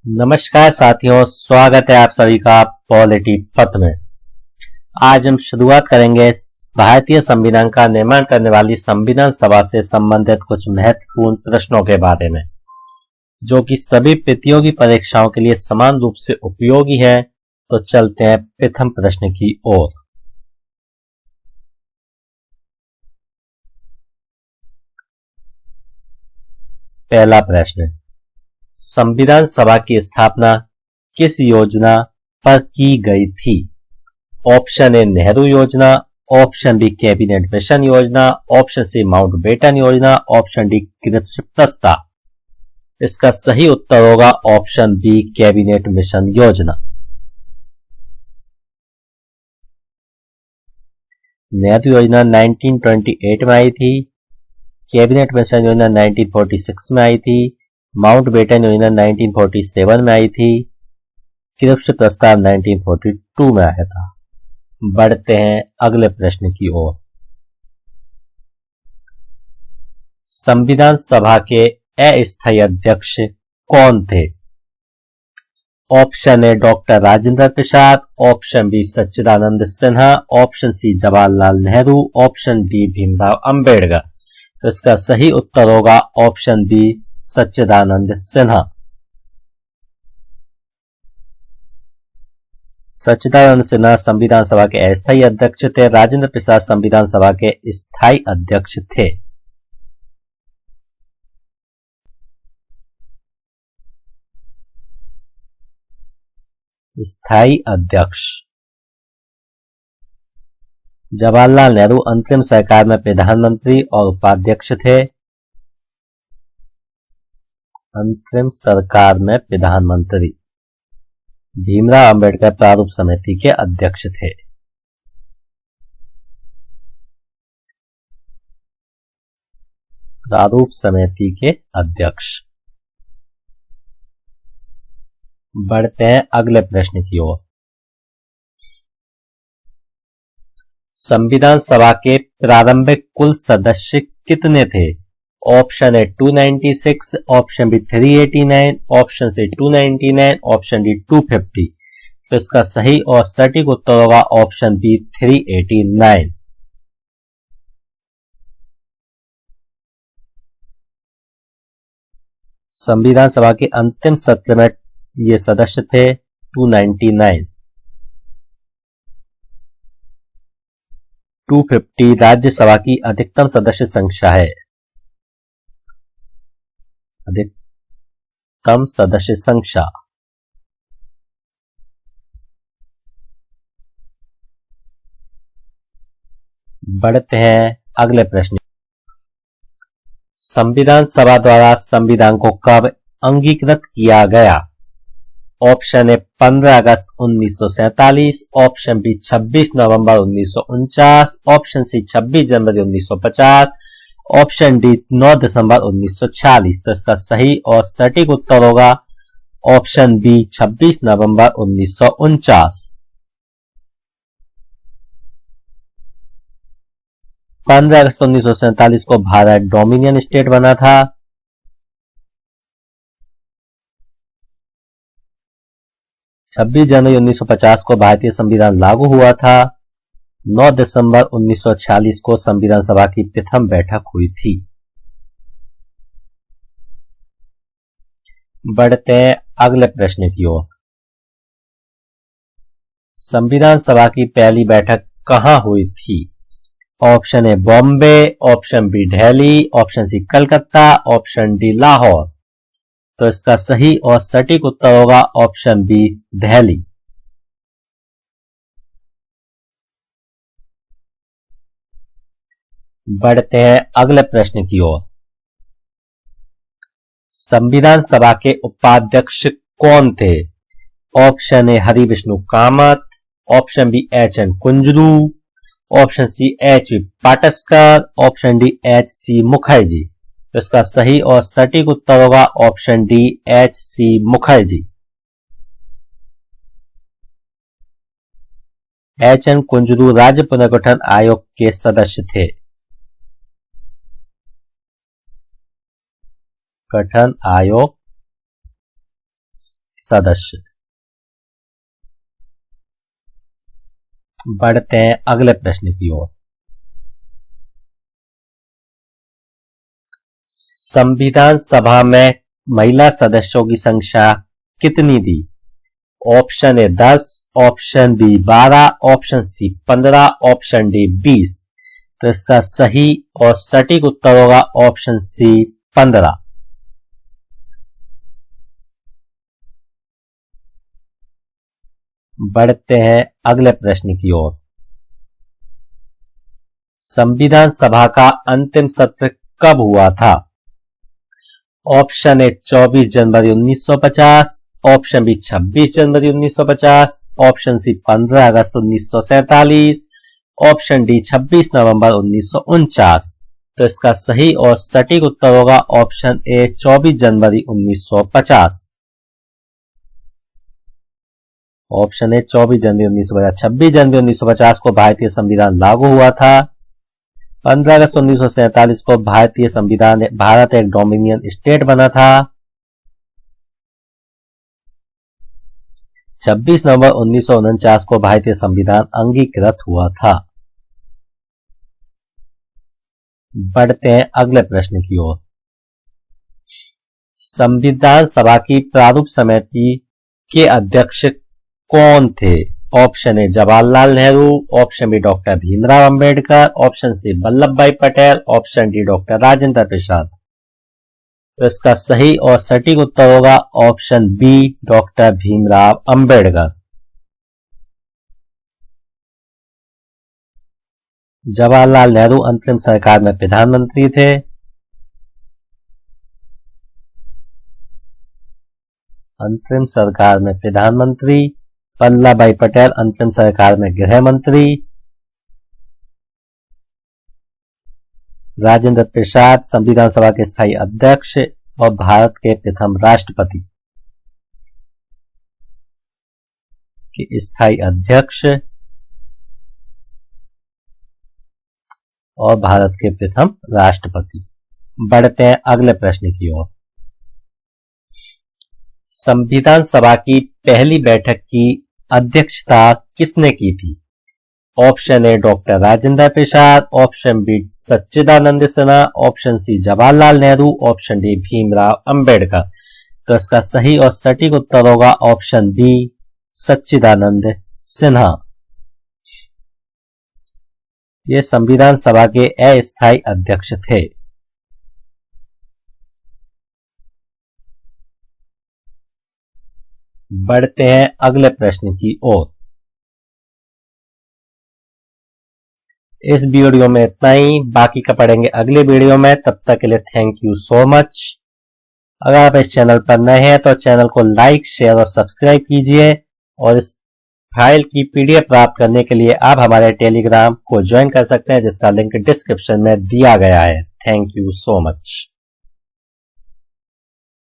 नमस्कार साथियों, स्वागत है आप सभी का पॉलिटी पथ में। आज हम शुरुआत करेंगे भारतीय संविधान का निर्माण करने वाली संविधान सभा से संबंधित कुछ महत्वपूर्ण प्रश्नों के बारे में, जो कि सभी प्रतियोगी परीक्षाओं के लिए समान रूप से उपयोगी है। तो चलते हैं प्रथम प्रश्न की ओर। पहला प्रश्न, संविधान सभा की स्थापना किस योजना पर की गई थी? ऑप्शन ए नेहरू योजना, ऑप्शन बी कैबिनेट मिशन योजना, ऑप्शन सी माउंटबेटन योजना, ऑप्शन डी कृषि प्रस्ताव। इसका सही उत्तर होगा ऑप्शन बी कैबिनेट मिशन योजना। नेहरू योजना 1928 में आई थी, कैबिनेट मिशन योजना 1946 में आई थी, माउंटबेटन योजना 1947 में आई थी, कृषि प्रस्ताव 1942 में आया था। बढ़ते हैं अगले प्रश्न की ओर। संविधान सभा के अस्थायी अध्यक्ष कौन थे? Option A doctor Rajendra Prasad, option B Sachchidanand Sinha, option C Jawaharlal Nehru, option D Bhimrao Ambedkar. तो इसका सही उत्तर होगा ऑप्शन बी सच्चिदानंद सिन्हा। सच्चिदानंद सिन्हा संविधान सभा के अस्थायी अध्यक्ष थे। राजेंद्र प्रसाद संविधान सभा के स्थायी अध्यक्ष थे। स्थायी अध्यक्ष। जवाहरलाल नेहरू अंतरिम सरकार में प्रधानमंत्री और उपाध्यक्ष थे। अंतरिम सरकार में प्रधानमंत्री। भीमराव अंबेडकर प्रारूप समिति के अध्यक्ष थे। प्रारूप समिति के अध्यक्ष। बढ़ते हैं अगले प्रश्न की ओर। संविधान सभा के प्रारंभिक कुल सदस्य कितने थे? Option A 296, option B 389, option C 299, option D 250। तो इसका सही और सटीक उत्तर होगा ऑप्शन बी 389। संविधान सभा के अंतिम सत्र में ये सदस्य थे 299। 250 राज्यसभा की अधिकतम सदस्य संख्या है। अधिकतम सदस्य संख्या। बढ़ते हैं अगले प्रश्न। संविधान सभा द्वारा संविधान को कब अंगीकृत किया गया? ऑप्शन ए 15 अगस्त 1947, ऑप्शन बी 26 नवंबर 1949, ऑप्शन सी 26 जनवरी 1950, ऑप्शन डी 9 दिसंबर 1946। तो इसका सही और सटीक उत्तर होगा ऑप्शन बी 26 नवंबर 1949। 15 अगस्त 1947 को भारत डोमिनियन स्टेट बना था। छब्बीस जनवरी 1950 को भारतीय संविधान लागू हुआ था। 9 दिसंबर 1946 को संविधान सभा की प्रथम बैठक हुई थी। बढ़ते हैं अगले प्रश्न की ओर। संविधान सभा की पहली बैठक कहां हुई थी? Option A Bombay, option B Delhi, option C Calcutta, option D Lahore. तो इसका सही और सटीक उत्तर होगा ऑप्शन बी दिल्ली। बढ़ते हैं अगले प्रश्न की ओर। संविधान सभा के उपाध्यक्ष कौन थे? Option A Hari Vishnu Kamath, option B H N Kunzru, option C H V Pataskar, option D H C Mukherjee. तो इसका सही और सटीक उत्तर होगा option D H C Mukherjee. H N Kunzru राज्य पुनर्गठन आयोग के सदस्य थे। गठन आयोग सदस्य। बढ़ते हैं अगले प्रश्न की ओर। संविधान सभा में महिला सदस्यों की संख्या कितनी दी? Option A 10, option B 12, option C 15, option D 20। तो इसका सही और सटीक उत्तर होगा ऑप्शन सी 15। बढ़ते हैं अगले प्रश्न की ओर। संविधान सभा का अंतिम सत्र कब हुआ था? ऑप्शन ए 24 जनवरी 1950, ऑप्शन बी 26 जनवरी 1950, ऑप्शन सी 15 अगस्त 1947, ऑप्शन डी 26 नवंबर 1949। तो इसका सही और सटीक उत्तर होगा ऑप्शन ए 24 जनवरी 1950। ऑप्शन ए 24 जनवरी 1950। 26 जनवरी 1950 को भारतीय संविधान लागू हुआ था। 15 अगस्त 1947 को भारत एक डोमिनियन स्टेट बना था। 26 नवंबर 1949 को भारतीय संविधान अंगीकृत हुआ था। बढ़ते हैं अगले प्रश्न की ओर। संविधान सभा की प्रारूप समिति के अध्यक्ष कौन थे? Option A Jawaharlal Nehru, option B doctor Bhimrao Ambedkar, option C Vallabh Bhai Patel, option D doctor Rajendra Prasad. तो इसका सही और सटीक उत्तर होगा option B doctor Bhimrao Ambedkar. Jawaharlal Nehru अंतरिम सरकार में प्रधानमंत्री थे। अंतरिम सरकार में प्रधानमंत्री। वल्लभ भाई पटेल अंतरिम सरकार में गृह मंत्री। राजेंद्र प्रसाद संविधान सभा के स्थायी अध्यक्ष और भारत के प्रथम राष्ट्रपति के स्थायी अध्यक्ष और भारत के प्रथम राष्ट्रपति। बढ़ते हैं अगले प्रश्न की ओर। संविधान सभा की पहली बैठक की अध्यक्षता किसने की थी? Option A doctor Rajendra Prasad, option B Sachchidanand Sinha, option C Jawaharlal Nehru, option D Bhimrao Ambedkar. तो इसका सही और सटीक उत्तर होगा ऑप्शन बी सच्चिदानंद सिन्हा। ये संविधान सभा के अस्थायी अध्यक्ष थे। बढ़ते हैं अगले प्रश्न की ओर। इस वीडियो में इतना ही, बाकी का पढ़ेंगे अगले वीडियो में। तब तक के लिए थैंक यू सो मच। अगर आप इस चैनल पर नए हैं तो चैनल को लाइक, शेयर और सब्सक्राइब कीजिए। और इस फाइल की पीडीएफ प्राप्त करने के लिए आप हमारे टेलीग्राम को ज्वाइन कर सकते हैं, जिसका लिंक डिस्क्रिप्शन में दिया गया है। Thank you so much.